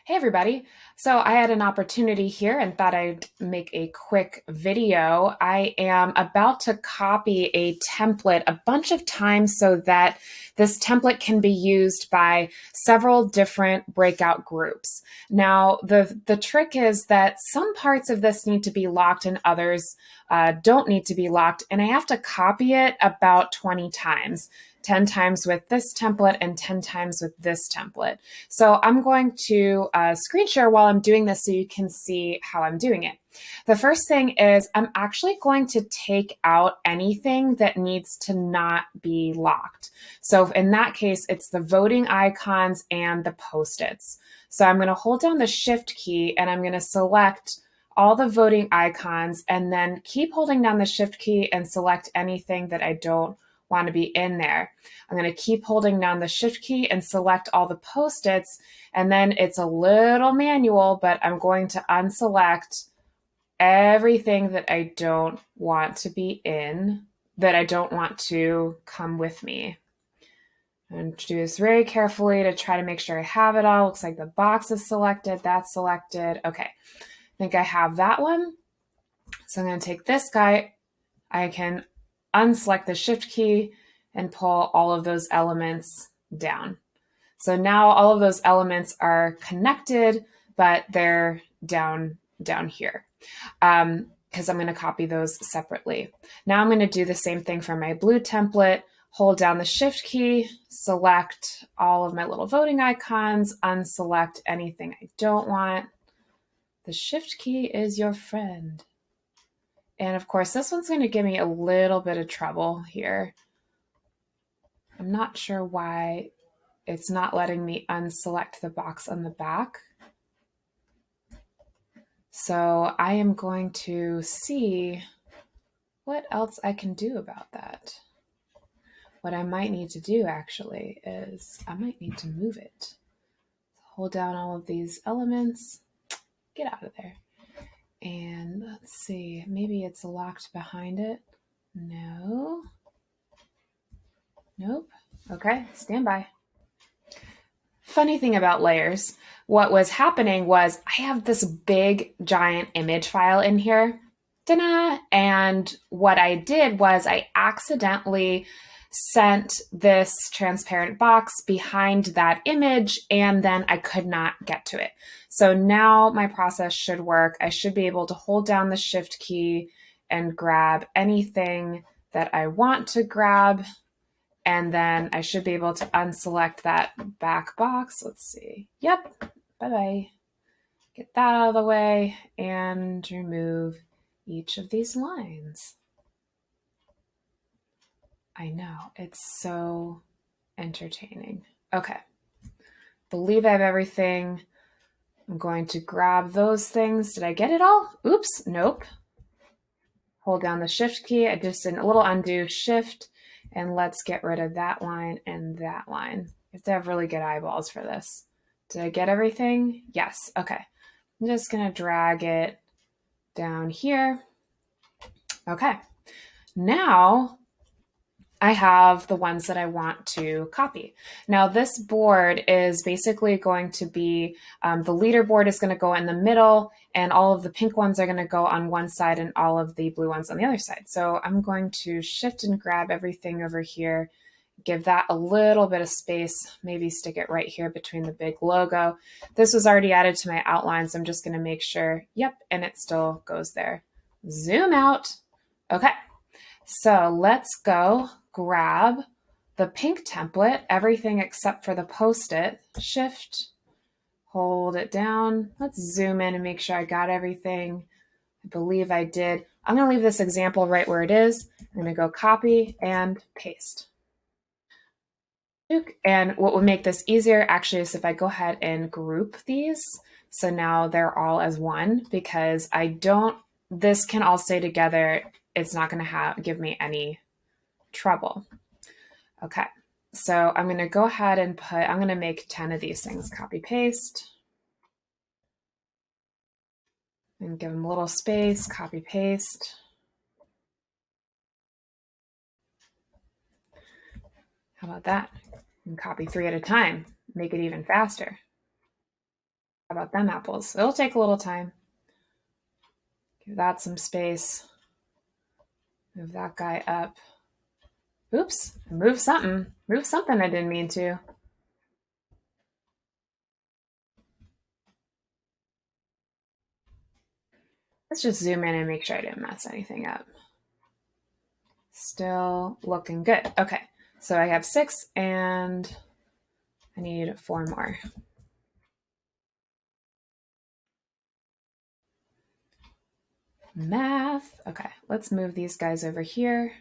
Hey everybody. So I had an opportunity here and thought I'd make a quick video. I am about to copy a template a bunch of times so that this template can be used by several different breakout groups. Now, the trick is that some parts of this need to be locked and others don't need to be locked, and I have to copy it about 20 times. 10 times with this template and 10 times with this template. So I'm going to screen share while I'm doing this so you can see how I'm doing it. The first thing is I'm actually going to take out anything that needs to not be locked. So in that case, it's the voting icons and the Post-its. So I'm going to hold down the Shift key and I'm going to select all the voting icons and then keep holding down the Shift key and select anything that I don't want to be in there. I'm going to keep holding down the Shift key and select all the Post-its, and then it's a little manual, but I'm going to unselect everything that I don't want to be in, that I don't want to come with me. And do this very carefully to try to make sure I have it all. Looks like the box is selected, that's selected. Okay, I think I have that one. So I'm going to take this guy. I can unselect the Shift key and pull all of those elements down. So now all of those elements are connected, but they're down here because I'm going to copy those separately. Now I'm going to do the same thing for my blue template. Hold down the Shift key, select all of my little voting icons, unselect anything I don't want. The Shift key is your friend. And of course, this one's going to give me a little bit of trouble here. I'm not sure why it's not letting me unselect the box on the back. So I am going to see what else I can do about that. What I might need to do actually is I might need to move it. Hold down all of these elements, get out of there. And let's see, maybe it's locked behind it. No. Nope. Okay, stand by. Funny thing about layers, what was happening was I have this big giant image file in here. Ta-da! And what I did was I accidentally sent this transparent box behind that image and then I could not get to it. So now my process should work. I should be able to hold down the Shift key and grab anything that I want to grab. And then I should be able to unselect that back box. Let's see. Yep. Bye-bye. Get that out of the way and remove each of these lines. I know, it's so entertaining. Okay. Believe I have everything. I'm going to grab those things. Did I get it all? Oops. Nope. Hold down the Shift key. I just did a little undo, Shift, and let's get rid of that line and that line. You have to have really good eyeballs for this. Did I get everything? Yes. Okay. I'm just going to drag it down here. Okay. Now I have the ones that I want to copy. Now this board is basically going to be, the leaderboard is going to go in the middle and all of the pink ones are going to go on one side and all of the blue ones on the other side. So I'm going to shift and grab everything over here, give that a little bit of space, maybe stick it right here between the big logo. This was already added to my outline, so I'm just going to make sure, yep, and it still goes there. Zoom out. Okay, so let's go grab the pink template, everything except for the Post-it. Shift, hold it down. Let's zoom in and make sure I got everything. I believe I did. I'm going to leave this example right where it is. I'm going to go copy and paste. And what would make this easier actually is if I go ahead and group these. So now they're all as one because I don't, this can all stay together. It's not going to give me any trouble. Okay, so I'm going to go ahead and I'm going to make 10 of these things, copy paste. And give them a little space, copy paste. How about that? And copy 3 at a time, make it even faster. How about them apples? It'll take a little time. Give that some space. Move that guy up. Oops, move something. Move something I didn't mean to. Let's just zoom in and make sure I didn't mess anything up. Still looking good. Okay, so I have 6 and I need 4 more. Math. Okay, let's move these guys over here.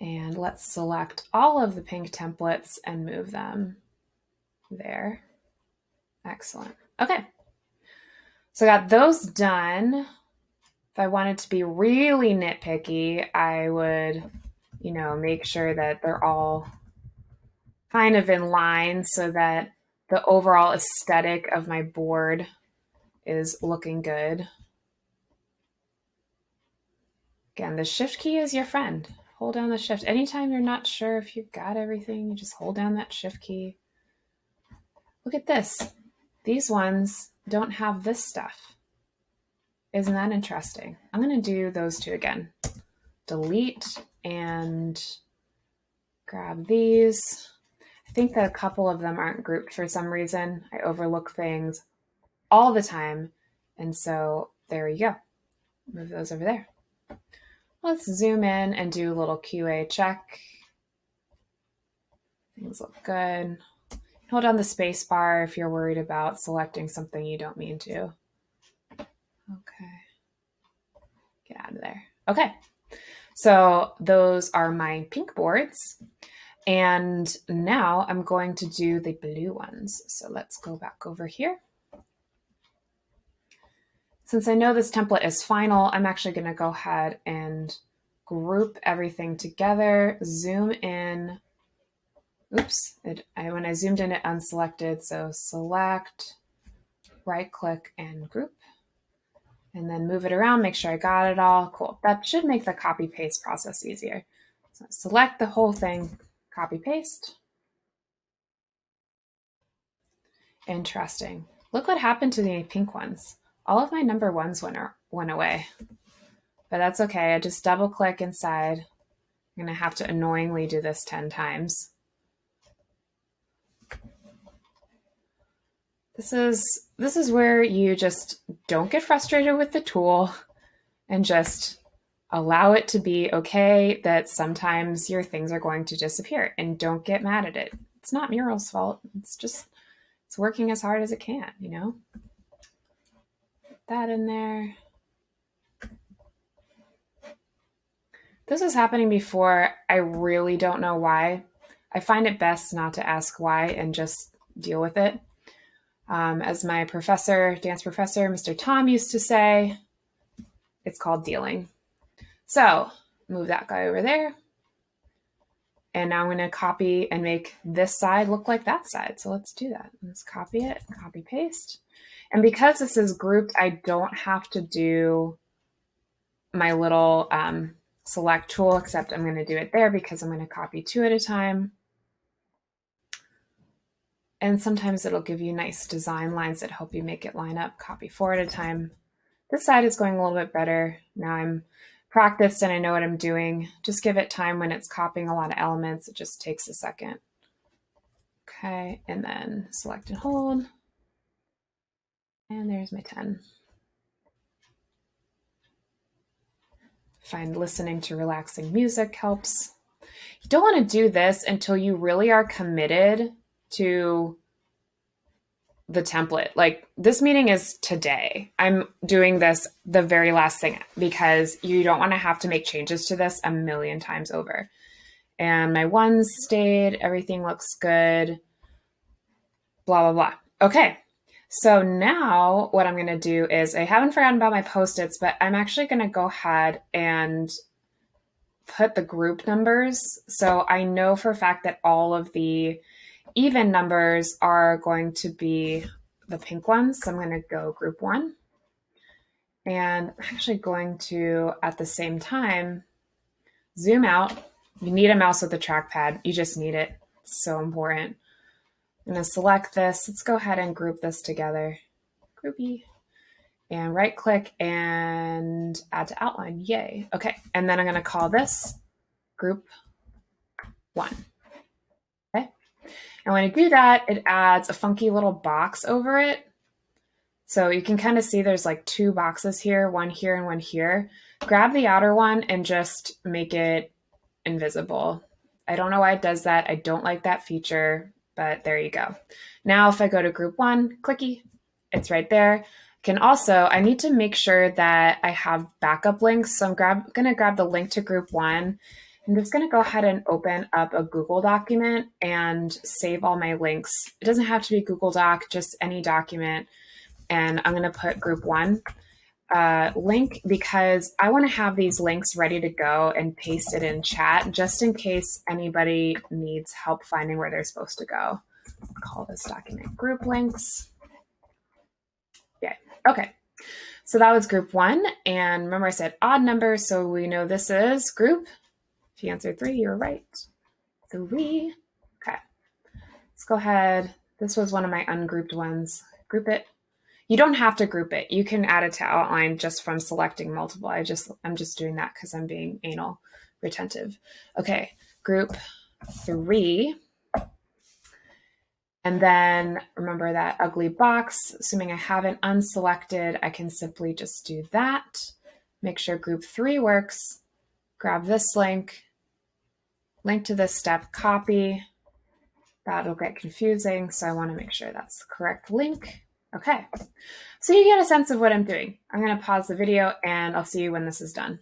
And let's select all of the pink templates and move them there. Excellent. Okay, so I got those done. If I wanted to be really nitpicky, I would, make sure that they're all kind of in line so that the overall aesthetic of my board is looking good. Again, the shift key is your friend. Hold down the shift. Anytime you're not sure if you've got everything, you just hold down that shift key. Look at this. These ones don't have this stuff. Isn't that interesting? I'm going to do those 2 again. Delete and grab these. I think that a couple of them aren't grouped for some reason. I overlook things all the time. And so there you go. Move those over there. Let's zoom in and do a little QA check. Things look good. Hold down the space bar if you're worried about selecting something you don't mean to. Okay. Get out of there. Okay. So those are my pink boards. And now I'm going to do the blue ones. So let's go back over here. Since I know this template is final, I'm actually going to go ahead and group everything together, zoom in. Oops, when I zoomed in, it unselected. So select, right click and group, and then move it around, make sure I got it all. Cool. That should make the copy paste process easier. So select the whole thing, copy paste. Interesting. Look what happened to the pink ones. All of my number 1s went away, but that's okay. I just double click inside. I'm going to have to annoyingly do this 10 times. This is where you just don't get frustrated with the tool and just allow it to be okay that sometimes your things are going to disappear, and don't get mad at it. It's not Mural's fault. It's working as hard as it can, Put that in there. This was happening before. I really don't know why. I find it best not to ask why and just deal with it. As my dance professor, Mr. Tom used to say, it's called dealing. So move that guy over there. And now I'm going to copy and make this side look like that side. So let's do that. Let's copy it, copy paste. And because this is grouped, I don't have to do my little select tool, except I'm going to do it there because I'm going to copy 2 at a time. And sometimes it'll give you nice design lines that help you make it line up. Copy 4 at a time. This side is going a little bit better. Now I'm practiced and I know what I'm doing. Just give it time. When it's copying a lot of elements, it just takes a second. Okay, and then select and hold. And there's my 10. Find listening to relaxing music helps. You don't want to do this until you really are committed to the template. Like, this meeting is today. I'm doing this the very last thing because you don't want to have to make changes to this a million times over. And my 1s stayed. Everything looks good. Blah, blah, blah. Okay. So now what I'm going to do is, I haven't forgotten about my Post-its, but I'm actually going to go ahead and put the group numbers. So I know for a fact that all of the even numbers are going to be the pink ones. So I'm going to go group 1. And I'm actually going to, at the same time, zoom out. You need a mouse with a trackpad. You just need it. It's so important. I'm going to select this. Let's go ahead and group this together. Groupie. And right click and add to outline. Yay. Okay. And then I'm going to call this group 1. Okay. And when I do that, it adds a funky little box over it. So you can kind of see there's like 2 boxes here, one here and one here. Grab the outer one and just make it invisible. I don't know why it does that. I don't like that feature, but there you go. Now if I go to group 1, clicky, it's right there. I need to make sure that I have backup links. So I'm going to grab the link to group 1. I'm just going to go ahead and open up a Google document and save all my links. It doesn't have to be Google Doc, just any document. And I'm going to put group 1 link because I want to have these links ready to go and paste it in chat just in case anybody needs help finding where they're supposed to go. I'll call this document group links. Yeah. Okay. So that was group 1. And remember I said odd numbers, so we know this is group. If you answered 3, you're right. 3. Okay. Let's go ahead. This was one of my ungrouped ones. Group it. You don't have to group it. You can add it to outline just from selecting multiple. I'm just doing that because I'm being anal retentive. Okay, group 3. And then remember that ugly box. Assuming I haven't unselected, I can simply just do that. Make sure group 3 works. Grab this link to this step, copy. That'll get confusing, so I want to make sure that's the correct link. Okay, so you get a sense of what I'm doing. I'm going to pause the video and I'll see you when this is done.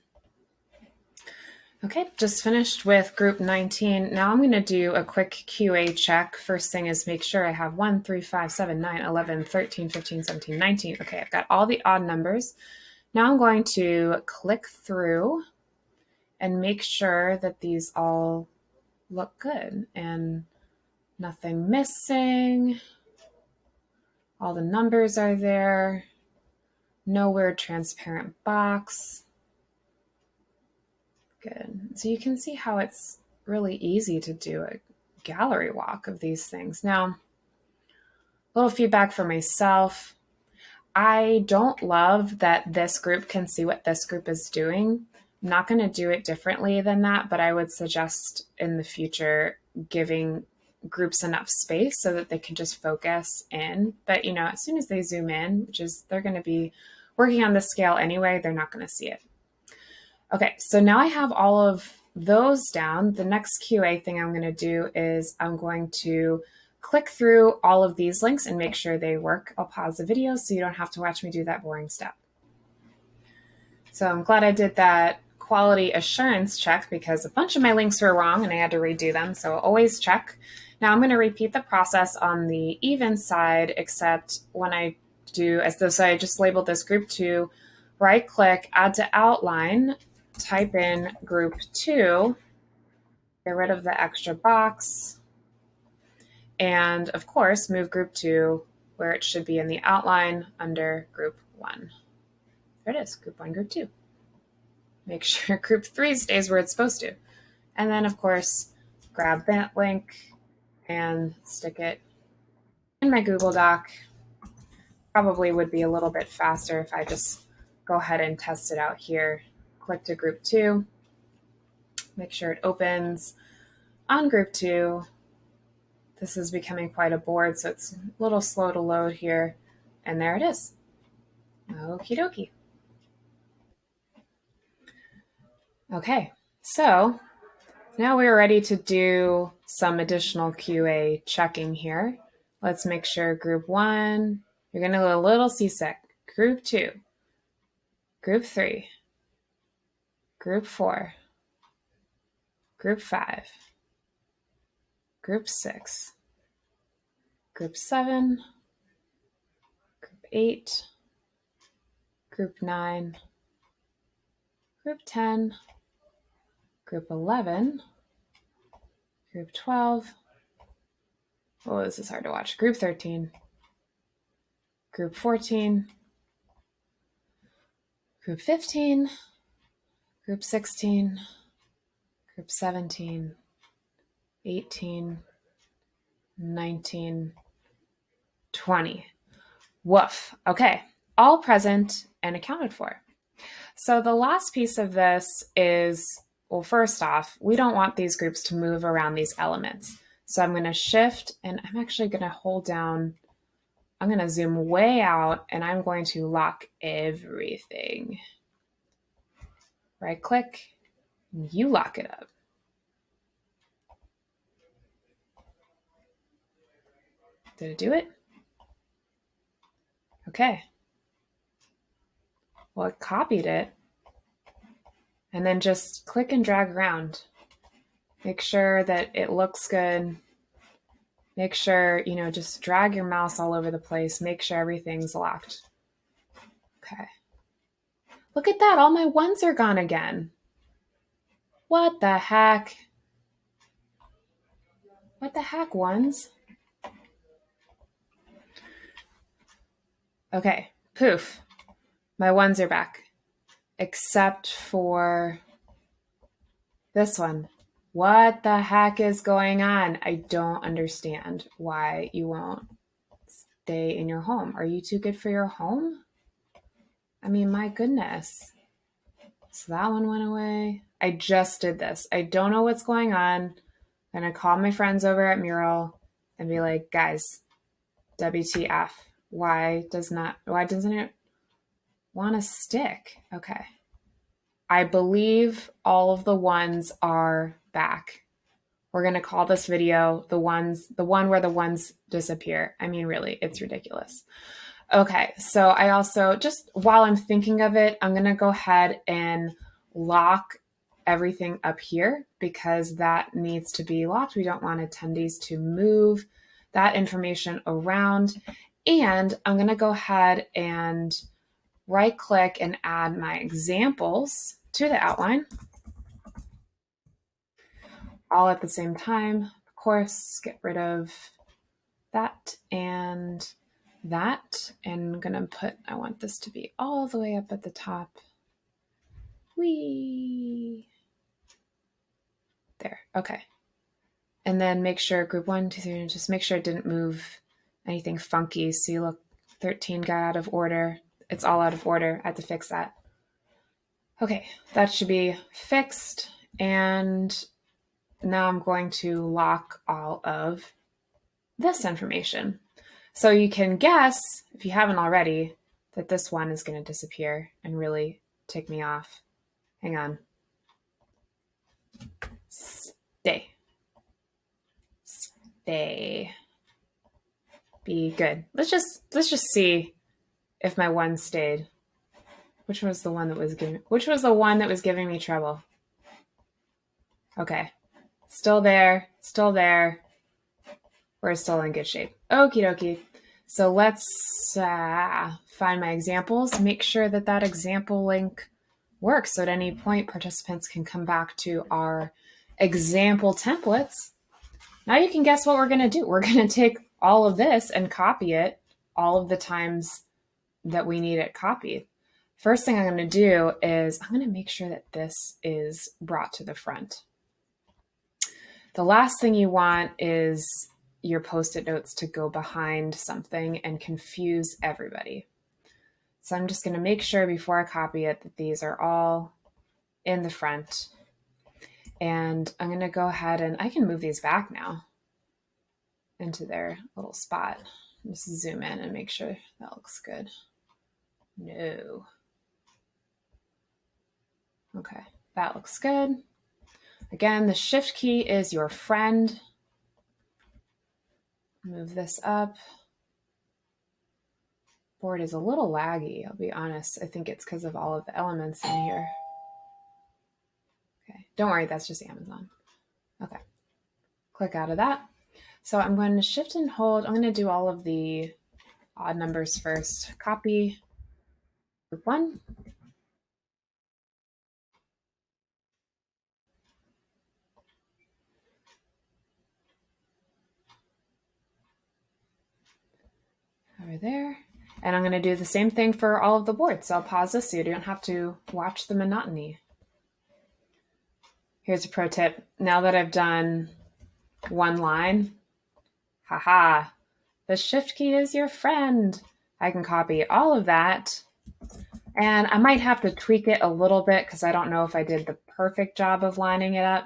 Okay, just finished with group 19. Now I'm going to do a quick QA check. First thing is make sure I have 1, 3, 5, 7, 9, 11, 13, 15, 17, 19. Okay, I've got all the odd numbers. Now I'm going to click through and make sure that these all look good and nothing missing. All the numbers are there. No weird transparent box. Good. So you can see how it's really easy to do a gallery walk of these things. Now, a little feedback for myself. I don't love that this group can see what this group is doing. I'm not going to do it differently than that, but I would suggest in the future giving groups enough space so that they can just focus in. But, you know, as soon as they zoom in, which is they're going to be working on this scale anyway, they're not going to see it. Okay, so now I have all of those down. The next QA thing I'm going to do is I'm going to click through all of these links and make sure they work. I'll pause the video so you don't have to watch me do that boring step. So I'm glad I did that quality assurance check because a bunch of my links were wrong and I had to redo them. So always check. Now I'm going to repeat the process on the even side, except when I do, as though so I just labeled this group 2, right click, add to outline, type in group 2, get rid of the extra box, and of course move group 2 where it should be in the outline under group 1. There it is, group 1, group 2. Make sure group 3 stays where it's supposed to. And then of course, grab that link and stick it in my Google Doc. Probably would be a little bit faster if I just go ahead and test it out here. Click to group 2, make sure it opens on group 2. This is becoming quite a board, so it's a little slow to load here. And there it is. Okie dokie. Okay, so now we're ready to do some additional QA checking here. Let's make sure group 1, you're going to go a little seasick. Group 2, group 3, group 4, group 5, group 6, group 7, group 8, group 9, group 10, group 11, group 12, oh, this is hard to watch, group 13, group 14, group 15, group 16, group 17, 18, 19, 20. Woof. Okay, all present and accounted for. So the last piece of this is, well, first off, we don't want these groups to move around these elements. So I'm going to shift, and I'm actually going to hold down, I'm going to zoom way out, and I'm going to lock everything. Right click, you lock it up. Did it do it? Okay. Well, it copied it. And then just click and drag around. Make sure that it looks good. Make sure, just drag your mouse all over the place. Make sure everything's locked. Okay. Look at that. All my ones are gone again. What the heck? What the heck, ones? Okay. Poof. My ones are back. Except for this one. What the heck is going on? I don't understand why you won't stay in your home. Are you too good for your home? I mean, my goodness. So that one went away. I just did this. I don't know what's going on. I'm going to call my friends over at MURAL and be like, guys, WTF. Why doesn't it want to stick? Okay. I believe all of the ones are back. We're going to call this video the one where the ones disappear. I mean, really, it's ridiculous. Okay, so I also, just while I'm thinking of it, I'm going to go ahead and lock everything up here because that needs to be locked. We don't want attendees to move that information around. And I'm going to go ahead and right click and add my examples to the outline. All at the same time. Of course, get rid of that and that. And I'm going to I want this to be all the way up at the top. Whee! There, okay. And then make sure group 1, 2, 3, just make sure it didn't move anything funky. See, look, 13 got out of order. It's all out of order. I had to fix that. Okay, that should be fixed. And now I'm going to lock all of this information. So you can guess, if you haven't already, that this one is going to disappear and really tick me off. Hang on. Stay. Stay. Be good. Let's just see if my one stayed. Which was the one that was giving me trouble? Okay. Still there. We're still in good shape. Okie dokie. So let's find my examples. Make sure that example link works so at any point participants can come back to our example templates. Now you can guess what we're going to do. We're going to take all of this and copy it all of the times that we need it copied. First thing I'm going to do is I'm going to make sure that this is brought to the front. The last thing you want is your Post-it notes to go behind something and confuse everybody. So I'm just going to make sure before I copy it that these are all in the front. And I'm going to go ahead and I can move these back now into their little spot. Just zoom in and make sure that looks good. No. Okay, that looks good. Again, the shift key is your friend. Move this up. Board is a little laggy, I'll be honest. I think it's because of all of the elements in here. Okay, don't worry, that's just Amazon. Okay, click out of that. So I'm going to shift and hold. I'm going to do all of the odd numbers first. Copy group 1. Over there. And I'm going to do the same thing for all of the boards. So I'll pause this so you don't have to watch the monotony. Here's a pro tip. Now that I've done one line, Haha, the shift key is your friend. I can copy all of that. And I might have to tweak it a little bit because I don't know if I did the perfect job of lining it up.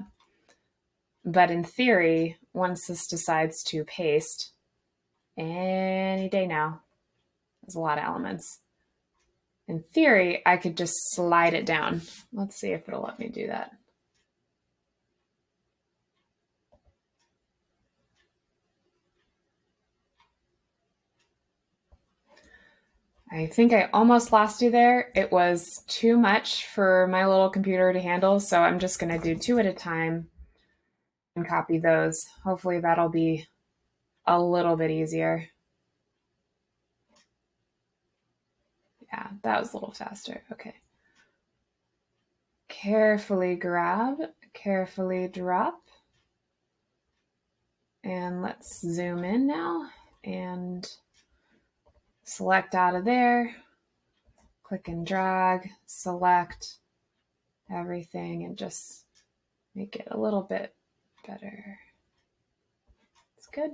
But in theory, once this decides to paste, any day now, there's a lot of elements. In theory, I could just slide it down. Let's see if it'll let me do that. I think I almost lost you there. It was too much for my little computer to handle, so I'm just going to do 2 at a time and copy those. Hopefully that'll be a little bit easier. Yeah, that was a little faster. Okay. Carefully grab, carefully drop. And let's zoom in now and select out of there. Click and drag, select everything, and just make it a little bit better. It's good.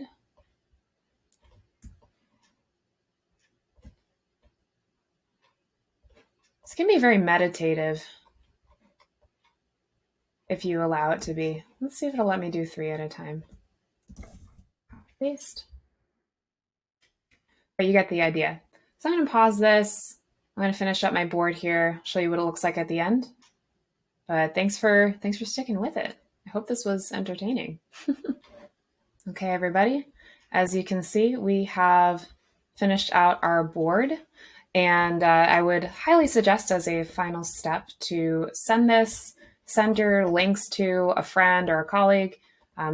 This can be very meditative if you allow it to be. Let's see if it'll let me do 3 at a time. Paste. But you get the idea. So I'm going to pause this. I'm going to finish up my board here, show you what it looks like at the end. But thanks for sticking with it. I hope this was entertaining. Okay, everybody. As you can see, we have finished out our board. And I would highly suggest as a final step to send your links to a friend or a colleague,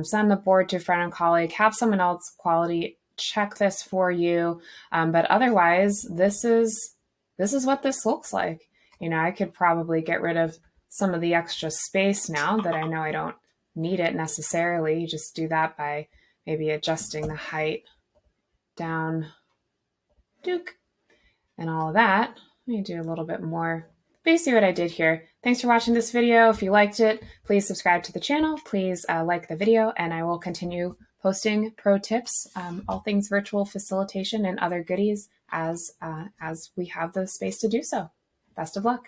send the board to a friend and colleague, have someone else quality check this for you. But otherwise, this is what this looks like. You know, I could probably get rid of some of the extra space now that I know I don't need it necessarily. You just do that by maybe adjusting the height down, and all of that. Let me do a little bit more. But you see what I did here. Thanks for watching this video. If you liked it, please subscribe to the channel. Please like the video, and I will continue posting pro tips, all things virtual facilitation and other goodies as we have the space to do so. Best of luck.